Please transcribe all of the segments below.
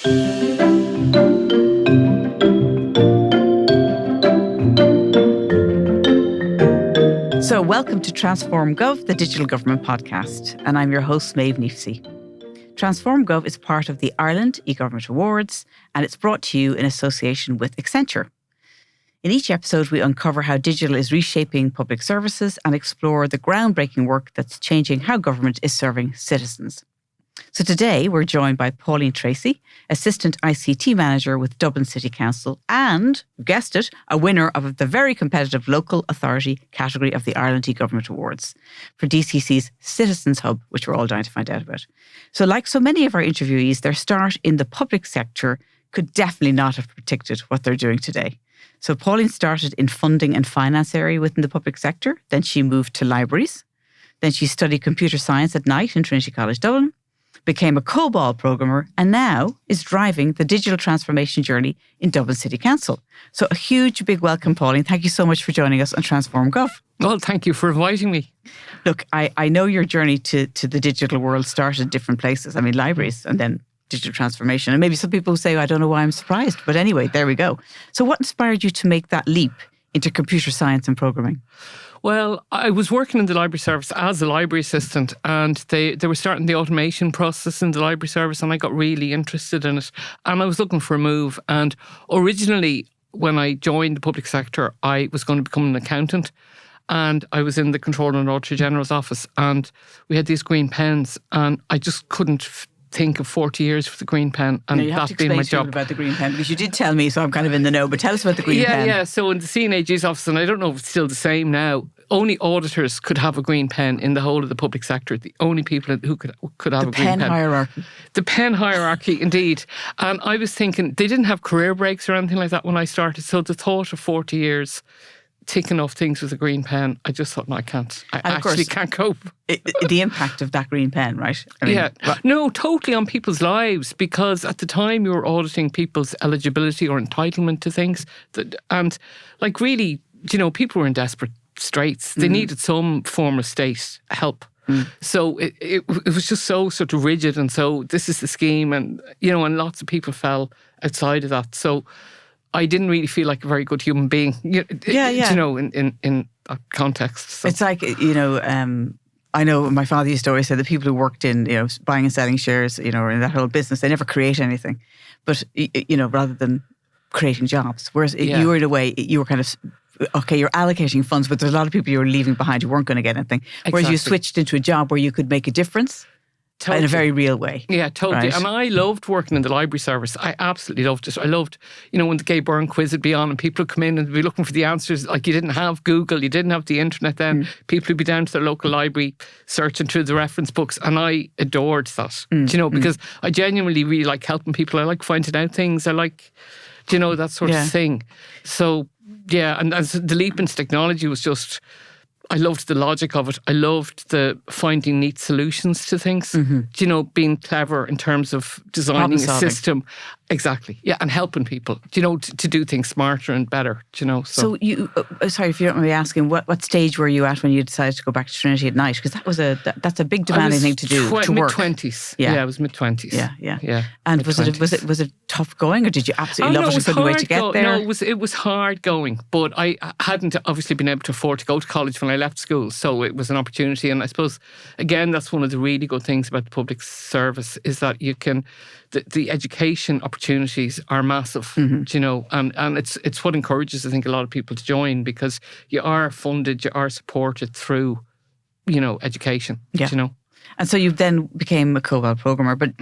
So welcome to Transform Gov, the Digital Government Podcast, and I'm your host, Maeve Kneafsey. Transform Gov is part of the Ireland eGovernment Awards, and it's brought to you in association with Accenture. In each episode, we uncover how digital is reshaping public services and explore the groundbreaking work that's changing how government is serving citizens. So today, we're joined by Pauline Tracey, Assistant ICT Manager with Dublin City Council and, you guessed it, a winner of the very competitive Local Authority category of the Ireland eGovernment Awards for DCC's Citizens Hub, which we're all dying to find out about. So like so many of our interviewees, their start in the public sector could definitely not have predicted what they're doing today. So Pauline started in funding and finance area within the public sector. Then she moved to libraries. Then she studied computer science at night in Trinity College Dublin, became a COBOL programmer, and now is driving the digital transformation journey in Dublin City Council. So a huge, big welcome, Pauline. Thank you so much for joining us on Transform Gov. Well, thank you for inviting me. Look, I know your journey to the digital world started at different places. I mean, libraries and then digital transformation. And maybe some people say, I don't know why I'm surprised. But anyway, there we go. So what inspired you to make that leap into computer science and programming? Well, I was working in the library service as a library assistant, and they were starting the automation process in the library service, and I got really interested in it. And I was looking for a move. And originally, when I joined the public sector, I was going to become an accountant. And I was in the Controller and Auditor General's office, and we had these green pens, and I just couldn't think of 40 years for the green pen, and that being my job. About the green pen, because you did tell me, so I'm kind of in the know, but tell us about the green pen. Yeah, so in the CNAG's office, and I don't know if it's still the same now, only auditors could have a green pen in the whole of the public sector. The only people who could have a green pen. The pen hierarchy. The pen hierarchy, indeed. And I was thinking, they didn't have career breaks or anything like that when I started, so the thought of 40 years ticking off things with a green pen, I just thought, no, I can't. I actually can't cope. The impact of that green pen, right? I mean, no, totally on people's lives, because at the time you were auditing people's eligibility or entitlement to things. And like really, people were in desperate straits. They needed some form of state help. So it was just so sort of rigid, and so this is the scheme, and and lots of people fell outside of that. So I didn't really feel like a very good human being, in that context. So. It's like, I know my father used to always say the people who worked in, buying and selling shares, or in that whole business, they never create anything. But, rather than creating jobs. Whereas you were in a way, you were kind of, okay, you're allocating funds, but there's a lot of people you were leaving behind who weren't going to get anything. Whereas you switched into a job where you could make a difference. Totally. In a very real way. Yeah, totally. Right. And I loved working in the library service. I absolutely loved it. I loved, when the Gay Byrne quiz would be on and people would come in and be looking for the answers. Like, you didn't have Google, you didn't have the internet then. People would be down to their local library searching through the reference books. And I adored that, because I genuinely really like helping people. I like finding out things. I like, that sort of thing. So, and as the leap into technology was just, I loved the logic of it. I loved the finding neat solutions to things. Being clever in terms of designing a system. Exactly. Yeah, and helping people, to do things smarter and better, So you, sorry if you don't mind me asking, what stage were you at when you decided to go back to Trinity at night? Because that's a big demanding thing to do, to work. Mid-20s. Yeah, I was mid-20s. Yeah. And was it tough going, or did you absolutely love it and couldn't wait to get there? No, it was hard going, but I hadn't obviously been able to afford to go to college when I left school, so it was an opportunity. And I suppose, again, that's one of the really good things about the public service, is that you can, the education opportunities are massive, and it's what encourages, I think, a lot of people to join, because you are funded, you are supported through, education, And so you then became a COBOL programmer, but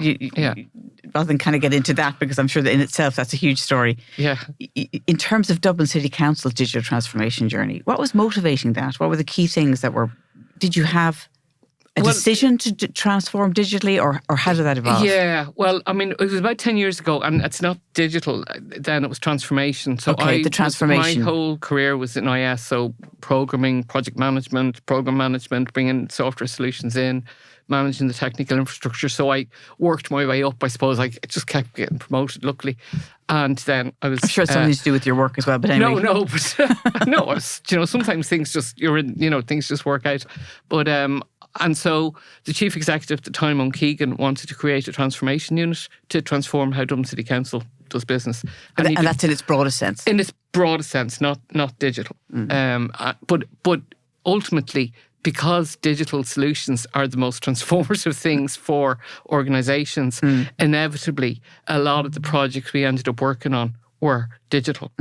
rather than kind of get into that, because I'm sure that in itself that's a huge story. Yeah. In terms of Dublin City Council's digital transformation journey, what was motivating that? What were the key things did you have a decision to transform digitally, or how did that evolve? Yeah, well, I mean, it was about 10 years ago, and it's not digital then, it was transformation. So the transformation. My whole career was in IS, so programming, project management, program management, bringing software solutions in, managing the technical infrastructure. So I worked my way up, I suppose. I just kept getting promoted, luckily. And then I was... I'm sure it's something to do with your work as well, but anyway. No, but sometimes things just, things just work out. But And so the chief executive at the time, Owen Keegan, wanted to create a transformation unit to transform how Dublin City Council does business. And that's in its broadest sense? In its broadest sense, not digital. But ultimately, because digital solutions are the most transformative things for organisations, inevitably a lot of the projects we ended up working on were digital.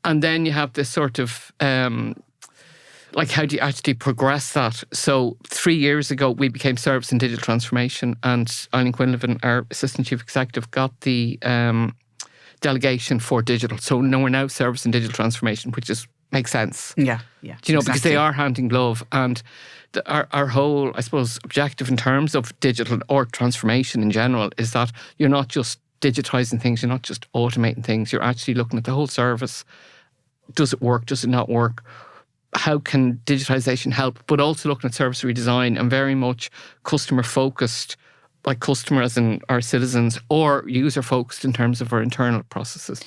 And then you have this sort of, how do you actually progress that? So 3 years ago, we became Service and Digital Transformation, and Eileen Quinlivan, our Assistant Chief Executive, got the delegation for digital. So we're now Service and Digital Transformation, which makes sense. Yeah. Do you know, because they are hand in glove. And our whole, I suppose, objective in terms of digital or transformation in general is that you're not just digitising things, you're not just automating things, you're actually looking at the whole service. Does it work? Does it not work? How can digitisation help? But also looking at service redesign and very much customer focused, like customer as in our citizens, or user focused in terms of our internal processes.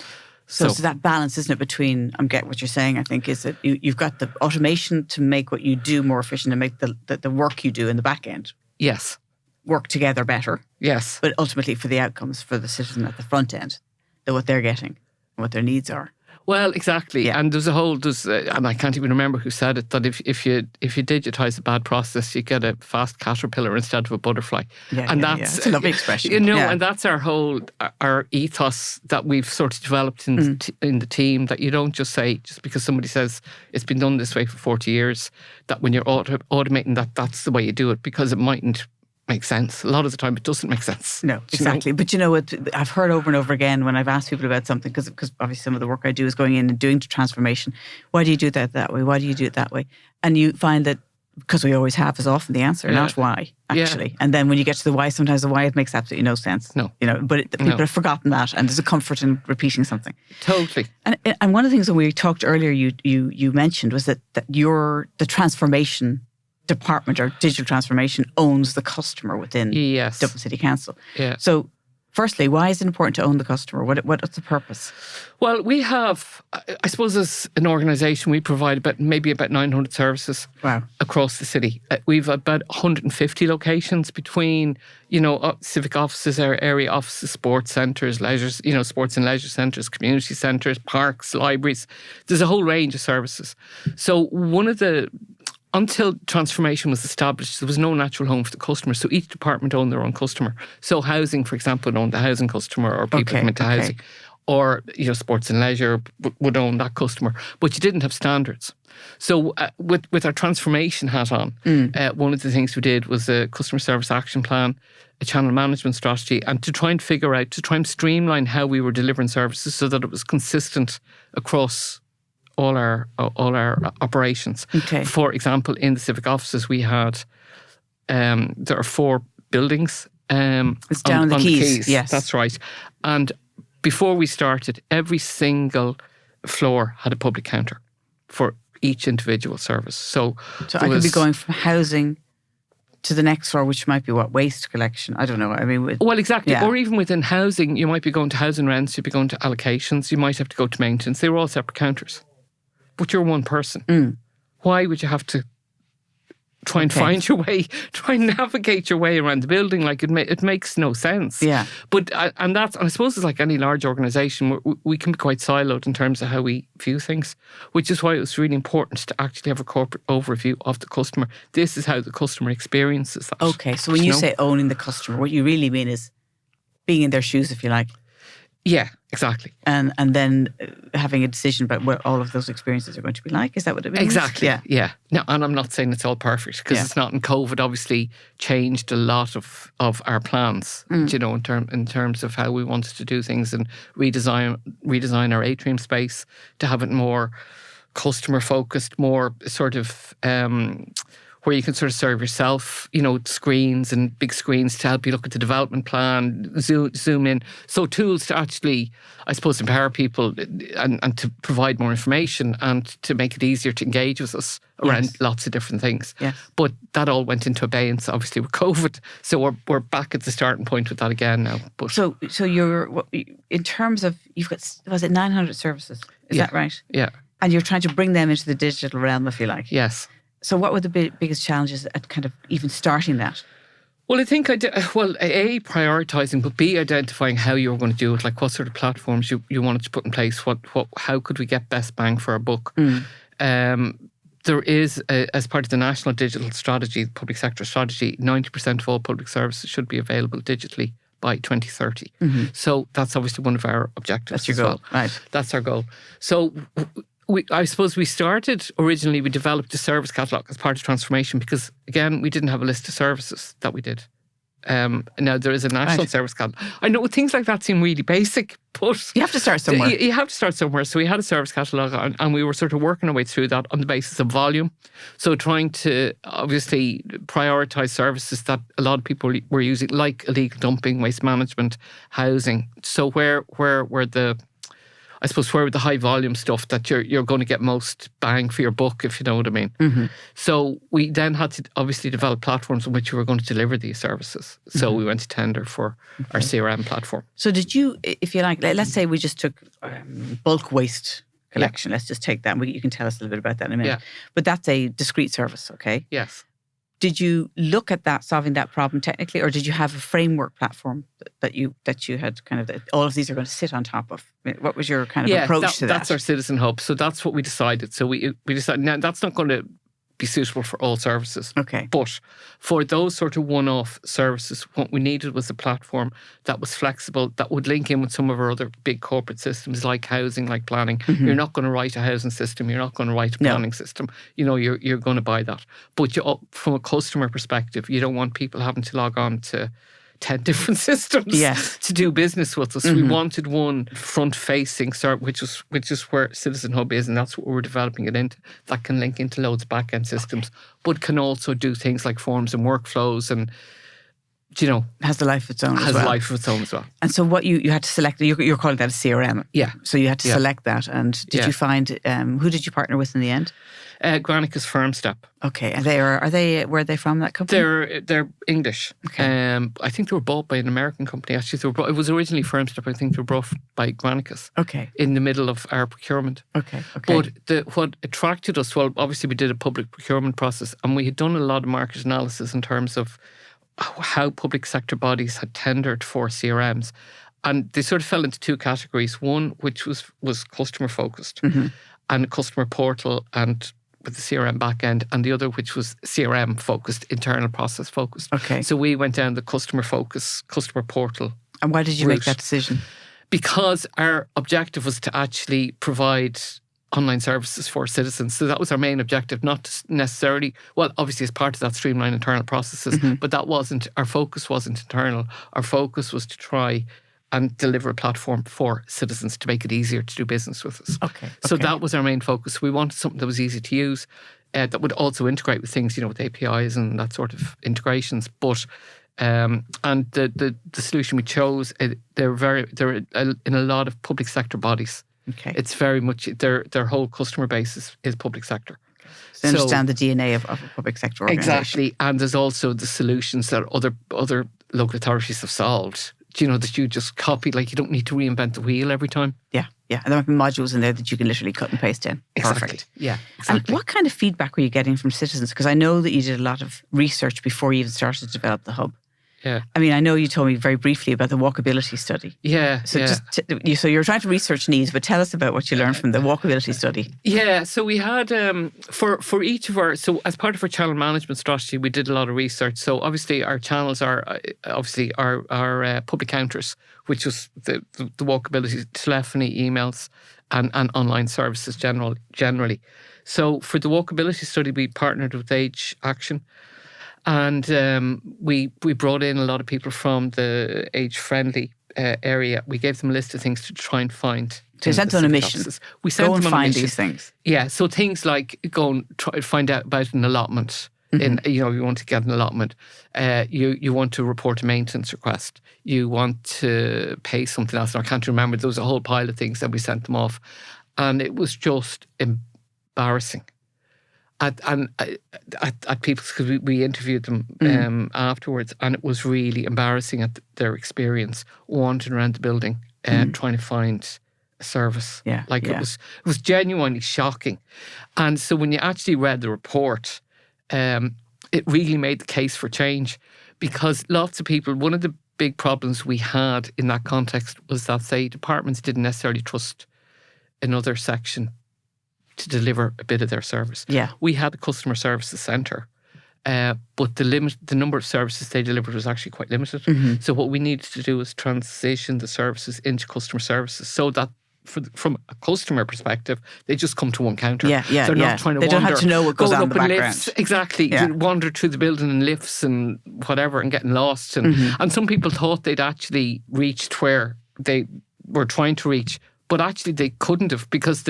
So that balance, isn't it, between, I'm getting what you're saying, I think, is that you've got the automation to make what you do more efficient and make the work you do in the back end yes, work together better. Yes. But ultimately for the outcomes for the citizen at the front end, what they're getting and what their needs are. Well, exactly. Yeah. And and I can't even remember who said it, that if you digitise a bad process, you get a fast caterpillar instead of a butterfly. That's a lovely expression. And that's our ethos that we've sort of developed in the team, that you don't just say, just because somebody says it's been done this way for 40 years, that when you're automating that's the way you do it, because it mightn't make sense. A lot of the time it doesn't make sense. No, exactly. But you know what, I've heard over and over again when I've asked people about something, because obviously some of the work I do is going in and doing transformation. Why do you do that way? Why do you do it that way? And you find that because we always have is often the answer, not why, actually. Yeah. And then when you get to the why, sometimes the why, it makes absolutely no sense. No. But people have forgotten that, and there's a comfort in repeating something. Totally. And one of the things that we talked earlier, you mentioned, was that the transformation department or digital transformation owns the customer within Dublin City Council. Yeah. So firstly, why is it important to own the customer? What's the purpose? Well, we have, I suppose as an organisation, we provide about 900 services across the city. We've about 150 locations between, civic offices, area offices, sports centres, sports and leisure centres, community centres, parks, libraries. There's a whole range of services. So until transformation was established, there was no natural home for the customer. So each department owned their own customer. So housing, for example, owned the housing customer, or people come into housing. Or, sports and leisure would own that customer. But you didn't have standards. So with our transformation hat on, one of the things we did was a customer service action plan, a channel management strategy, and to try and streamline how we were delivering services so that it was consistent across all our operations. Okay. For example, in the civic offices, we had there are 4 buildings. It's down on the quays. Yes, that's right. And before we started, every single floor had a public counter for each individual service. So I could be going from housing to the next floor, which might be waste collection. I don't know. I mean, well, exactly. Yeah. Or even within housing, you might be going to housing rents, you'd be going to allocations, you might have to go to maintenance. They were all separate counters. But you're one person. Why would you have to try and find your way, try and navigate your way around the building? Like it makes no sense. Yeah. But and I suppose it's like any large organisation, we can be quite siloed in terms of how we view things, which is why it was really important to actually have a corporate overview of the customer. This is how the customer experiences that. Okay, so when you say owning the customer, what you really mean is being in their shoes, if you like. Yeah, exactly. And then having a decision about what all of those experiences are going to be like. Is that what it means? Exactly. Yeah. No, and I'm not saying it's all perfect, because it's not. And COVID obviously changed a lot of our plans, in terms of how we wanted to do things, and redesign our atrium space to have it more customer focused, more sort of where you can sort of serve yourself, screens and big screens to help you look at the development plan, zoom in. So tools to actually, I suppose, empower people and to provide more information and to make it easier to engage with us around lots of different things. Yes. But that all went into abeyance, obviously, with COVID. So we're back at the starting point with that again now. But so you're, in terms of, you've got, was it 900 services? Is that right? Yeah. And you're trying to bring them into the digital realm, if you like. Yes. So what were the biggest challenges at kind of even starting that? Well, I think A, prioritising, but B, identifying how you were going to do it, like what sort of platforms you wanted to put in place, how could we get best bang for our buck. There is, as part of the National Digital Strategy, public sector strategy, 90% of all public services should be available digitally by 2030. So that's obviously one of our objectives. That's your goal, right? That's our goal. So I suppose we started originally, we developed a service catalogue as part of transformation because, again, we didn't have a list of services that we did. Now there is a national service catalogue. I know things like that seem really basic, but you have to start somewhere. You have to start somewhere. So we had a service catalogue, and we were sort of working our way through that on the basis of volume. So trying to obviously prioritise services that a lot of people were using, like illegal dumping, waste management, housing. So where the high volume stuff that you're going to get most bang for your buck, if you know what I mean. So we then had to obviously develop platforms on which we were going to deliver these services. So we went to tender for our CRM platform. So did you, if you like, let's say we just took bulk waste collection. Let's just take that. You can tell us a little bit about that in a minute. Yeah. But that's a discrete service, okay? Yes. Did you look at that, solving that problem technically, or did you have a framework platform that you had kind of, all of these are going to sit on top of? What was your kind of approach to that? That's our citizen hub. So that's what we decided. So we decided, now that's not going to be suitable for all services. Okay. But for those sort of one-off services, what we needed was a platform that was flexible, that would link in with some of our other big corporate systems like housing, like planning. You're not going to write a housing system. You're not going to write a planning system. You're going to buy that. But from a customer perspective, you don't want people having to log on to 10 different systems to do business with us. We wanted one front-facing service, which is where Citizen Hub is, and that's what we're developing it into, that can link into loads of back-end systems, but can also do things like forms and workflows and, has the life of its own as well. Has a life of its own as well. And so what you had to select, you're calling that a CRM. Yeah. So you had to select that. And did you find, who did you partner with in the end? Granicus FirmStep. Okay. And where are they from, that company? They're English. Okay. I think they were bought by an American company. Actually, it was originally FirmStep. I think they were bought by Granicus. Okay. In the middle of our procurement. Okay. But what attracted us, well, obviously we did a public procurement process, and we had done a lot of market analysis in terms of how public sector bodies had tendered for CRMs. And they sort of fell into two categories. One, which was customer focused and customer portal and with the CRM backend, and the other, which was CRM focused, internal process focused. Okay. So we went down the customer focus, customer portal. And why did you make that decision? Because our objective was to actually provide online services for citizens. So that was our main objective, not necessarily, well, obviously as part of that, streamline internal processes, but our focus wasn't internal. Our focus was to try and deliver a platform for citizens to make it easier to do business with us. Okay. So that was our main focus. We wanted something that was easy to use, that would also integrate with things, with APIs and that sort of integrations. But and the solution we chose, they're in a lot of public sector bodies. Okay. It's very much their whole customer base is public sector. Okay. So understand the DNA of a public sector organisation. Exactly. And there's also the solutions that other local authorities have solved. That you just copy, like you don't need to reinvent the wheel every time. Yeah. And there might be modules in there that you can literally cut and paste in. Exactly. Perfect. Yeah. Exactly. And what kind of feedback were you getting from citizens? Because I know that you did a lot of research before you even started to develop the hub. Yeah. I mean, I know you told me very briefly about the walkability study. Yeah. So so you're trying to research needs, but tell us about what you learned from the walkability study. Yeah. So we had for each of so as part of our channel management strategy, we did a lot of research. So obviously our channels are our public counters, which was the walkability, telephony, emails, and online services generally. So for the walkability study, we partnered with Age Action. And we brought in a lot of people from the age-friendly area. We gave them a list of things to try and find. So you sent them on a mission. We sent go and them find on a mission. These things. Yeah, so things like go and try to find out about an allotment. You want to get an allotment. You want to report a maintenance request. You want to pay something else. And I can't remember. There was a whole pile of things that we sent them off. And it was just embarrassing. At people's, because we interviewed them afterwards, and it was really embarrassing at their experience wandering around the building trying to find a service. It was genuinely shocking. And so when you actually read the report, it really made the case for change, because lots of people, one of the big problems we had in that context was that, say, departments didn't necessarily trust another section to deliver a bit of their service. Yeah. We had a customer services centre, but the number of services they delivered was actually quite limited. Mm-hmm. So what we needed to do was transition the services into customer services, so that from a customer perspective, they just come to one counter. They're not trying to they wander. don't have to know what goes on in the background. Lifts, exactly. Yeah. Wander through the building in lifts and whatever and getting lost. And some people thought they'd actually reached where they were trying to reach, but actually they couldn't have, because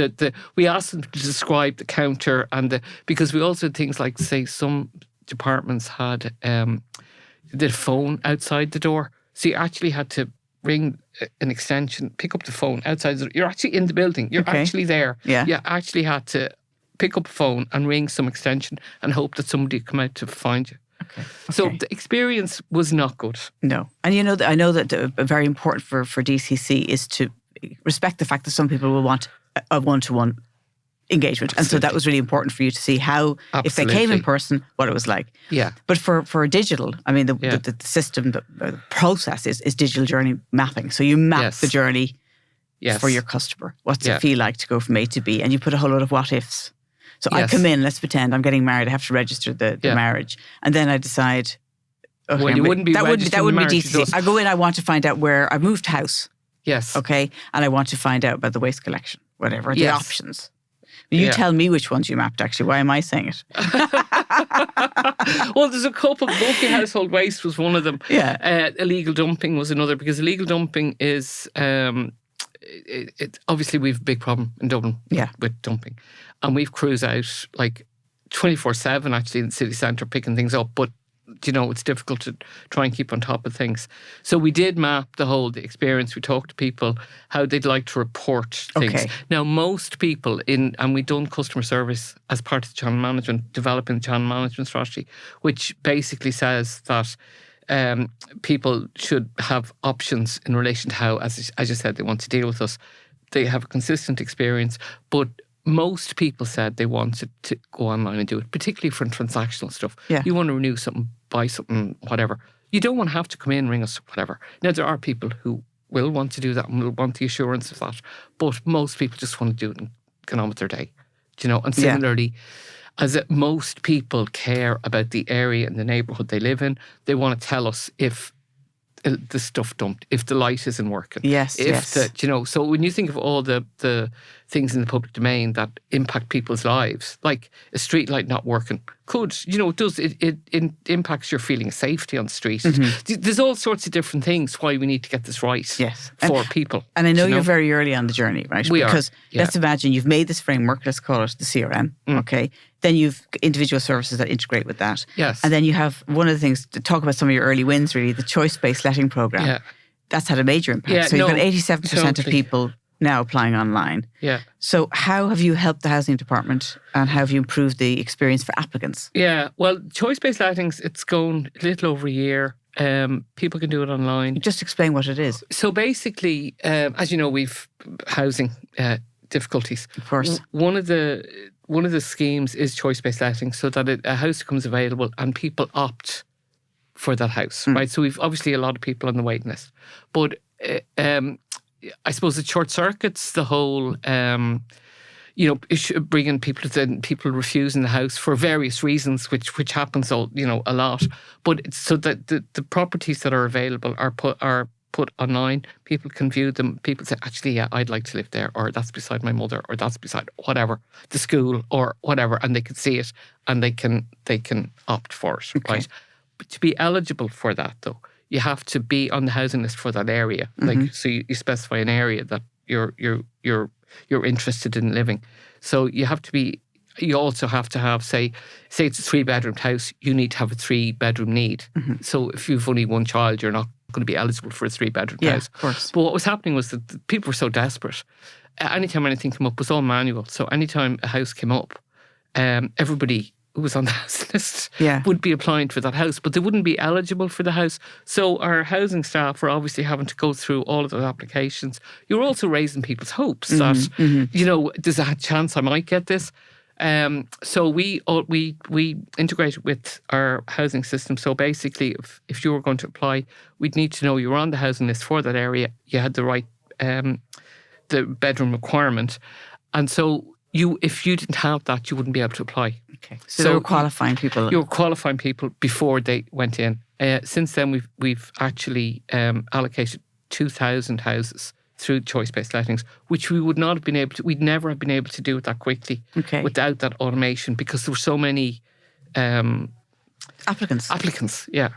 we asked them to describe the counter, because we also had things like, say, some departments had the phone outside the door. So you actually had to ring an extension, pick up the phone outside the door. You're actually in the building. You're actually there. Yeah. You actually had to pick up a phone and ring some extension and hope that somebody would come out to find you. Okay. So the experience was not good. No. And I know that very important for DCC is to respect the fact that some people will want a one-to-one engagement. Absolutely. And so that was really important for you to see how, if they came in person, what it was like. Yeah. But for digital, I mean, the system, the process is digital journey mapping. So you map the journey for your customer. What's it feel like to go from A to B? And you put a whole lot of what ifs. So I come in, let's pretend I'm getting married. I have to register the marriage. And then I decide, okay, well, you wouldn't be that wouldn't be DCC. I go in, I want to find out where I've moved house. Yes. Okay. And I want to find out about the waste collection, whatever, the options. You tell me which ones you mapped, actually. Why am I saying it? Well, there's a couple. Multi-household waste was one of them. Yeah. Illegal dumping was another, because illegal dumping is, obviously we've a big problem in Dublin with dumping. And we've crews out like 24/7 actually in the city centre picking things up. But, it's difficult to try and keep on top of things. So we did map the experience. We talked to people how they'd like to report things. Okay. Now, most people and we've done customer service as part of the channel management, developing the channel management strategy, which basically says that people should have options in relation to how, as you said, they want to deal with us. They have a consistent experience, but most people said they wanted to go online and do it, particularly for transactional stuff. Yeah. You want to renew something, buy something, whatever. You don't want to have to come in, ring us, whatever. Now, there are people who will want to do that and will want the assurance of that, but most people just want to do it and get on with their day. And similarly, as most people care about the area and the neighbourhood they live in, they want to tell us if the stuff dumped, if the light isn't working. Yes. So when you think of all the things in the public domain that impact people's lives, like a street light not working, it impacts your feeling of safety on the street. Mm-hmm. There's all sorts of different things why we need to get this right for people. And I know you're very early on the journey, right? Because let's imagine you've made this framework, let's call it the CRM, okay? Then you've individual services that integrate with that. Yes. And then you have one of the things, to talk about some of your early wins really, the choice-based letting program. Yeah. That's had a major impact. Yeah, so you've got 87% of people now applying online. Yeah. So how have you helped the housing department and how have you improved the experience for applicants? Yeah, well, choice-based lettings, it's gone a little over a year. People can do it online. Just explain what it is. So basically, as you know, we've housing difficulties. Of course. One of the schemes is choice-based letting, so that a house becomes available and people opt for that house, right? So we've obviously a lot of people on the waiting list. But I suppose it short circuits the whole, bringing people refusing the house for various reasons, which happens a lot. But it's so that the properties that are available are put online. People can view them. People say, actually, yeah, I'd like to live there, or that's beside my mother, or that's beside whatever, the school or whatever, and they can see it and they can opt for it, right? But to be eligible for that, though, you have to be on the housing list for that area. Like, so you specify an area that you're interested in living. So you have to be. You also have to have, say it's a 3-bedroom house, you need to have a 3-bedroom need. So if you've only one child, you're not going to be eligible for a 3-bedroom house. Of course. But what was happening was that the people were so desperate. Anytime anything came up, it was all manual. So anytime a house came up, everybody who was on the house list would be applying for that house, but they wouldn't be eligible for the house. So our housing staff were obviously having to go through all of those applications. You're also raising people's hopes that, there's a chance I might get this. So we integrate it with our housing system. So basically, if you were going to apply, we'd need to know you were on the housing list for that area. You had the right the bedroom requirement, and so if you didn't have that, you wouldn't be able to apply. Okay. So they were qualifying people. You were qualifying people before they went in. Since then, we've actually allocated 2,000 houses through choice-based lettings, which we would not have been able to. We'd never have been able to do it that quickly without that automation, because there were so many applicants. Applicants, yeah.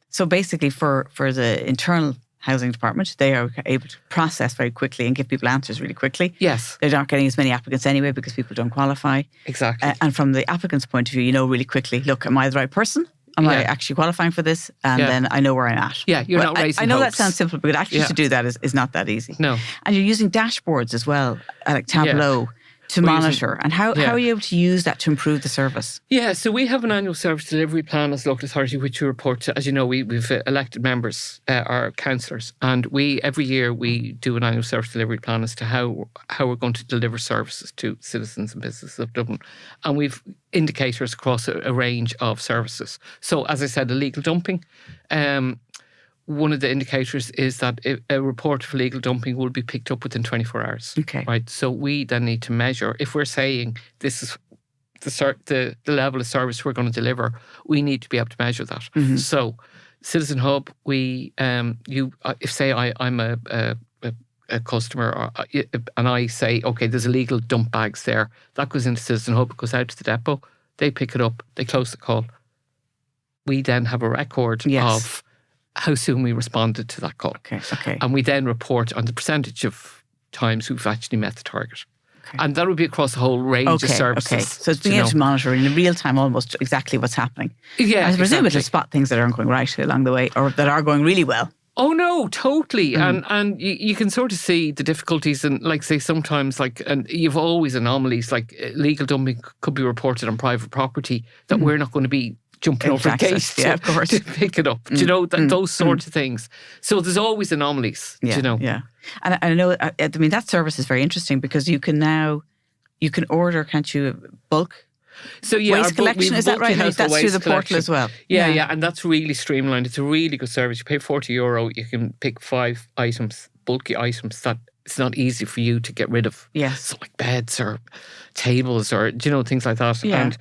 So basically, for the internal housing department, they are able to process very quickly and give people answers really quickly. Yes. They're not getting as many applicants anyway because people don't qualify. Exactly. And from the applicant's point of view, you know really quickly, look, am I the right person? Am I actually qualifying for this? And then I know where I'm at. Yeah, you're not raising I know hopes. that sounds simple, but actually to do that is not that easy. No. And you're using dashboards as well, like Tableau, to monitor. And how are you able to use that to improve the service? Yeah, so we have an annual service delivery plan as a local authority, which we report to. As you know, we've elected members, our councillors, and every year we do an annual service delivery plan as to how we're going to deliver services to citizens and businesses of Dublin. And we've indicators across a range of services. So as I said, illegal dumping. One of the indicators is that a report of illegal dumping will be picked up within 24 hours. Okay. Right. So we then need to measure. If we're saying this is the level of service we're going to deliver, we need to be able to measure that. Mm-hmm. So Citizen Hub, if say I'm a customer and I say, okay, there's illegal dump bags there, that goes into Citizen Hub, it goes out to the depot, they pick it up, they close the call. We then have a record of how soon we responded to that call. Okay. And we then report on the percentage of times we've actually met the target. Okay. And that would be across a whole range of services. Okay. So it's being able to monitor in real time almost exactly what's happening. Yeah, I presume it'll spot things that aren't going right along the way or that are going really well. Oh no, totally. And you can sort of see the difficulties, and like say sometimes and you've always anomalies, like legal dumping could be reported on private property that we're not going to be jumping over the gate to pick it up. Do you know, those sorts of things. So there's always anomalies, do you know. Yeah. And I know, I mean, that service is very interesting because you can order, can't you, bulk waste collection, is that right? That's through the portal as well. Yeah, and that's really streamlined. It's a really good service. You pay €40, you can pick 5 items, bulky items that it's not easy for you to get rid of. Yes. So like beds or tables or, you know, things like that. Yeah.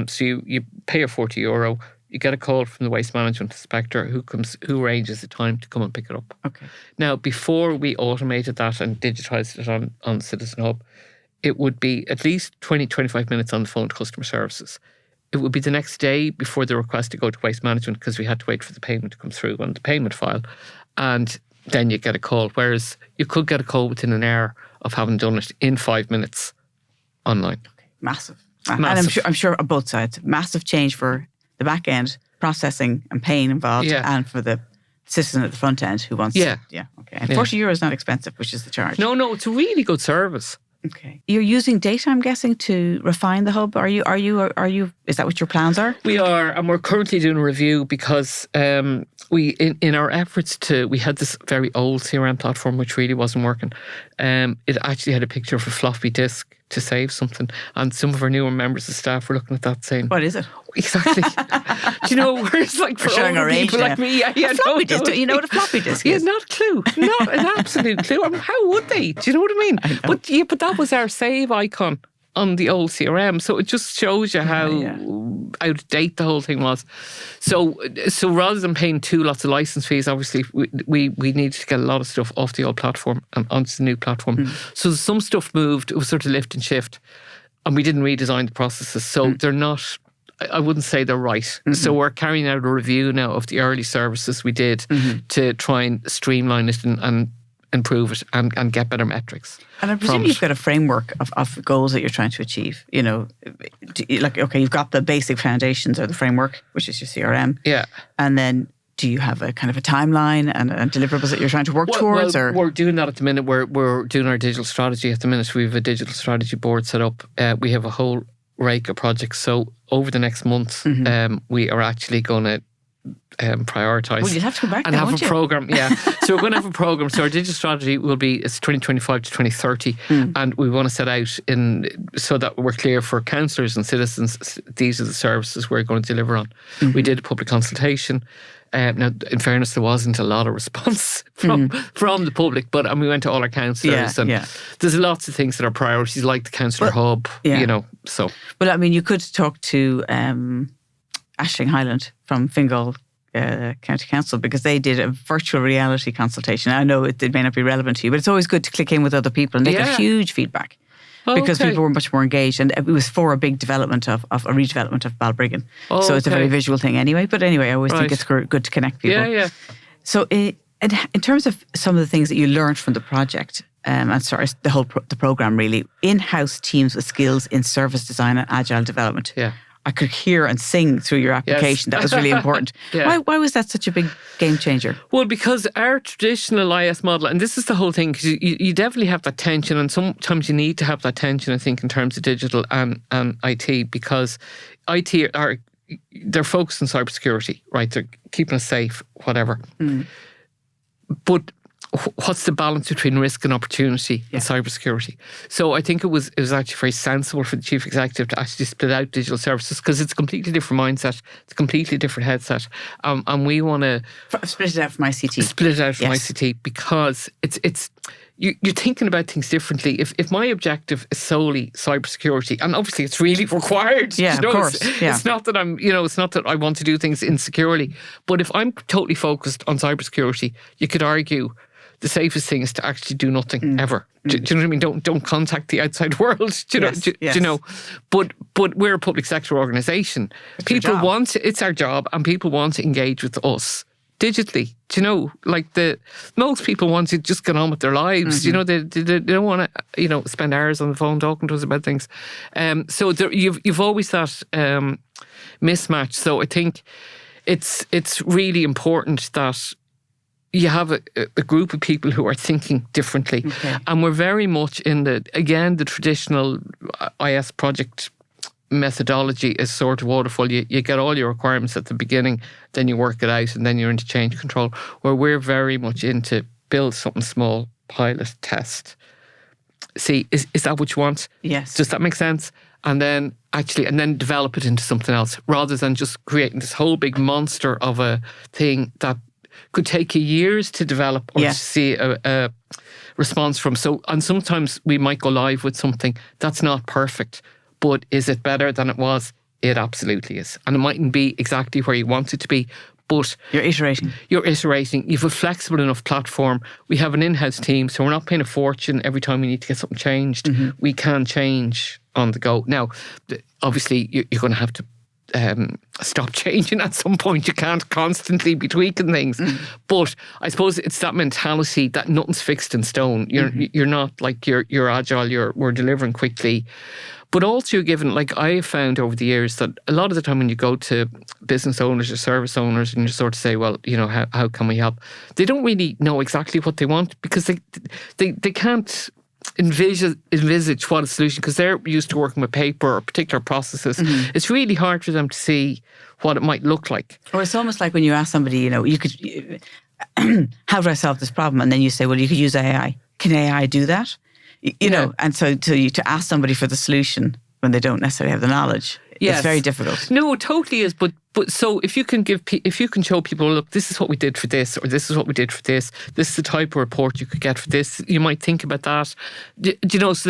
So you pay your €40, you get a call from the waste management inspector who arranges the time to come and pick it up. Okay. Now, before we automated that and digitised it on Citizen Hub, it would be at least 20-25 minutes on the phone to customer services. It would be the next day before the request to go to waste management because we had to wait for the payment to come through on the payment file. And then you get a call. Whereas you could get a call within an hour of having done it in 5 minutes online. Okay. Massive. And I'm sure on both sides, massive change for the back end, processing and pain involved, and for the citizen at the front end who wants okay. And €40 is not expensive, which is the charge. No, it's a really good service. Okay. You're using data, I'm guessing, to refine the hub. Are you? Is that what your plans are? We are, and we're currently doing a review because we, in our efforts we had this very old CRM platform which really wasn't working. It actually had a picture of a floppy disk to save something, and some of our newer members of staff were looking at that saying, "What is it?" Exactly. Do you know, whereas like for older people like me, floppy disk. Do you know what a floppy disk is? Yeah, not a clue. Not an absolute clue. I mean, how would they? Do you know what I mean? But that was our save icon on the old CRM. So it just shows you how out of date the whole thing was. So rather than paying 2 lots of license fees, obviously we needed to get a lot of stuff off the old platform and onto the new platform. So some stuff moved. It was sort of lift and shift, and we didn't redesign the processes. So they're not, I wouldn't say they're right. Mm-hmm. So we're carrying out a review now of the early services we did to try and streamline it and improve it and get better metrics. And I presume you've got a framework of goals that you're trying to achieve. You know, you've got the basic foundations or the framework, which is your CRM. Yeah. And then do you have a kind of a timeline and deliverables that you're trying to work towards? Well, we're doing that at the minute. We're doing our digital strategy at the minute. We have a digital strategy board set up. We have a whole rake of projects. So over the next month, we are actually going to prioritise. Well, you'll have to come back and now, have won't a you? programme. Yeah, so we're going to have a programme. So our digital strategy will be 2025 to 2030, and we want to set out so that we're clear for councillors and citizens. These are the services we're going to deliver on. We did a public consultation. Now, in fairness, there wasn't a lot of response from the public, but we went to all our councillors, and there's lots of things that are priorities, like the councillor hub. So. Well, I mean, you could talk to Ashling Highland from Fingal County Council, because they did a virtual reality consultation. I know it may not be relevant to you, but it's always good to click in with other people, and they got huge feedback. Because people were much more engaged, and it was for a big development of a redevelopment of Balbriggan. So it's a very visual thing anyway. But anyway, I always think it's good to connect people. Yeah. So in terms of some of the things that you learned from the project, the program really, in-house teams with skills in service design and agile development. Yeah. I could hear and sing through your application. That was really important. Why was that such a big game changer? Well, because our traditional IS model, and this is the whole thing, because you definitely have that tension, and sometimes you need to have that tension, I think, in terms of digital and IT, because IT they're focused on cybersecurity, right? They're keeping us safe, whatever. But what's the balance between risk and opportunity in cybersecurity? So I think it was actually very sensible for the chief executive to actually split out digital services, because it's a completely different mindset, it's a completely different headset, and we want to split it out from ICT. Split it out from ICT, because it's you're thinking about things differently. If my objective is solely cybersecurity, and obviously it's really required. Yeah, of course. It's not that it's not that I want to do things insecurely. But if I'm totally focused on cybersecurity, you could argue the safest thing is to actually do nothing ever. Do you know what I mean? Don't contact the outside world. Do you know? But we're a public sector organisation. People want, it's our job, and people want to engage with us digitally. Do you know? Like most people want to just get on with their lives. You know, they don't want to spend hours on the phone talking to us about things. So you've always that mismatch. So I think it's really important that you have a group of people who are thinking differently. And we're very much in the traditional IS project methodology is sort of waterfall. You get all your requirements at the beginning, then you work it out, and then you're into change control, where we're very much into build something small, pilot, test. See, is that what you want? Yes. Does that make sense? And then develop it into something else, rather than just creating this whole big monster of a thing that could take you years to develop or to see a response from. So, and sometimes we might go live with something that's not perfect, but is it better than it was? It absolutely is. And it mightn't be exactly where you want it to be, but You're iterating. You've a flexible enough platform. We have an in-house team, so we're not paying a fortune every time we need to get something changed. We can change on the go. Now, obviously, you're going to have to stop changing at some point. You can't constantly be tweaking things. But I suppose it's that mentality that nothing's fixed in stone. You're not like you're agile, we're delivering quickly. But also, given, like I have found over the years, that a lot of the time when you go to business owners or service owners and you sort of say, well, how can we help? They don't really know exactly what they want, because they can't envisage what a solution, because they're used to working with paper or particular processes. It's really hard for them to see what it might look like. Or it's almost like when you ask somebody, you could, how do I solve this problem? And then you say, well, you could use AI. Can AI do that? You know, and so to ask somebody for the solution when they don't necessarily have the knowledge, it's very difficult. No, it totally is. But so if you can show people, look, this is what we did for this, or this is what we did for this. This is the type of report you could get for this. You might think about that. So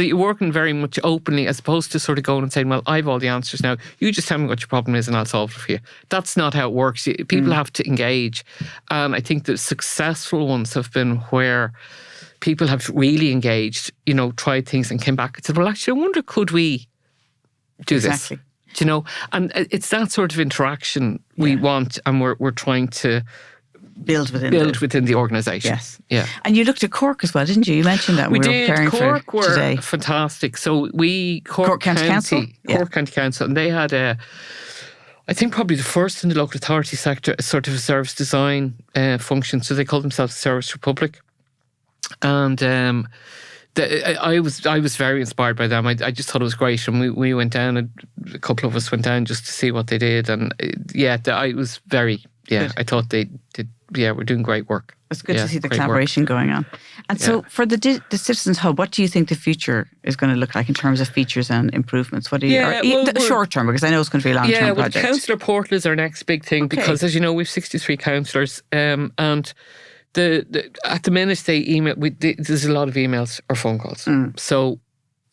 that you're working very much openly, as opposed to sort of going and saying, well, I have all the answers now. You just tell me what your problem is and I'll solve it for you. That's not how it works. People have to engage. And I think the successful ones have been where people have really engaged, tried things and came back and said, well, actually, I wonder, could we do this? And it's that sort of interaction we want, and we're trying to build within the organisation. Yes. Yeah. And you looked at Cork as well, didn't you? You mentioned that we were preparing Cork for today. Were fantastic. So Cork County Council, Cork County Council, and they had I think probably the first in the local authority sector, a sort of a service design function. So they called themselves Service Republic. And I was very inspired by them. I just thought it was great, and we went down. A couple of us went down just to see what they did, and I was very I thought they did. Yeah, we're doing great work. It's good to see the collaboration going on. And so for the Citizens Hub, what do you think the future is going to look like in terms of features and improvements? What do you, the short term, because I know it's going to be a long term project. The councillor portal is our next big thing because, as you know, we've 63 councillors, and at the minute they email. There's a lot of emails or phone calls. So.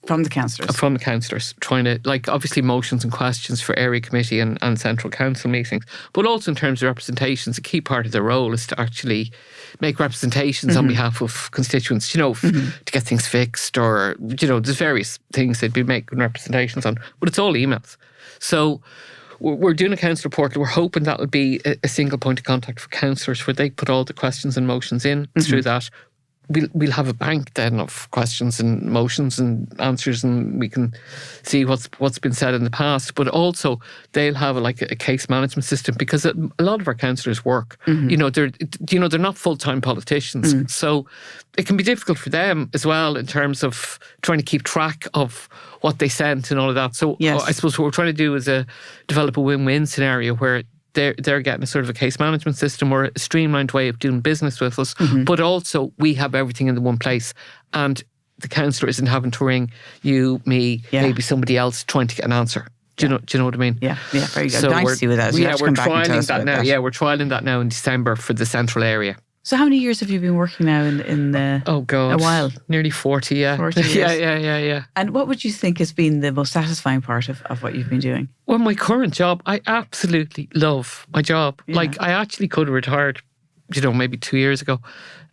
From the councillors? From the councillors, trying to, obviously motions and questions for area committee and central council meetings, but also in terms of representations, a key part of their role is to actually make representations on behalf of constituents, to get things fixed, or, there's various things they'd be making representations on, but it's all emails. So we're doing a councillor portal. We're hoping that'll be a single point of contact for councillors where they put all the questions and motions in through that. We'll have a bank then of questions and motions and answers, and we can see what's been said in the past. But also they'll have a case management system, because a lot of our councillors work. They're not full-time politicians, so it can be difficult for them as well in terms of trying to keep track of what they sent and all of that. So I suppose what we're trying to do is develop a win-win scenario where they're getting a sort of a case management system or a streamlined way of doing business with us, but also we have everything in the one place, and the councillor isn't having to ring you, me, maybe somebody else trying to get an answer. Do you know what I mean? Yeah, very good. So nice to see with that. We're trialling that now. Yeah, we're trialling that now in December for the central area. So how many years have you been working now in oh God, a while? Nearly 40, yeah. 40 years. Yeah. And what would you think has been the most satisfying part of what you've been doing? Well, my current job, I absolutely love my job. Yeah. I actually could have retired, maybe 2 years ago.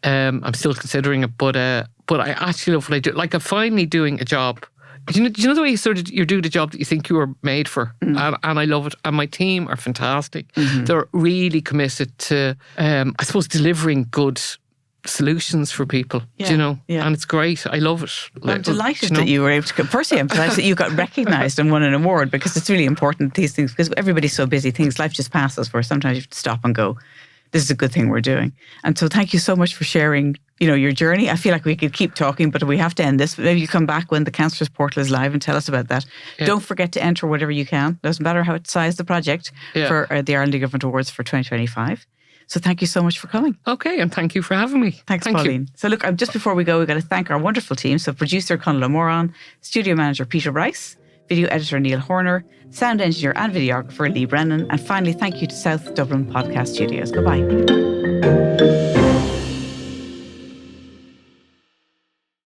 I'm still considering it, but I actually love what I do. I'm finally doing a job. Do you know the way you do the job that you think you were made for? And I love it. And my team are fantastic. They're really committed to, I suppose, delivering good solutions for people. And it's great. I love it. I'm delighted that you were able to. Firstly, I'm delighted that you got recognised and won an award, because it's really important, these things, because everybody's so busy. Life just passes, where sometimes you have to stop and go, this is a good thing we're doing. And so thank you so much for sharing, your journey. I feel like we could keep talking, but we have to end this. Maybe you come back when the councillors portal is live and tell us about that. Yeah. Don't forget to enter whatever you can. Doesn't matter how it's sized, the project, for the Ireland Government Awards for 2025. So thank you so much for coming. Okay, and thank you for having me. Thanks, Pauline. So look, just before we go, we've got to thank our wonderful team. So producer Conal O'Moran, studio manager Peter Bryce, video editor Neil Horner, sound engineer and videographer Lee Brennan, and finally thank you to South Dublin Podcast Studios. Goodbye.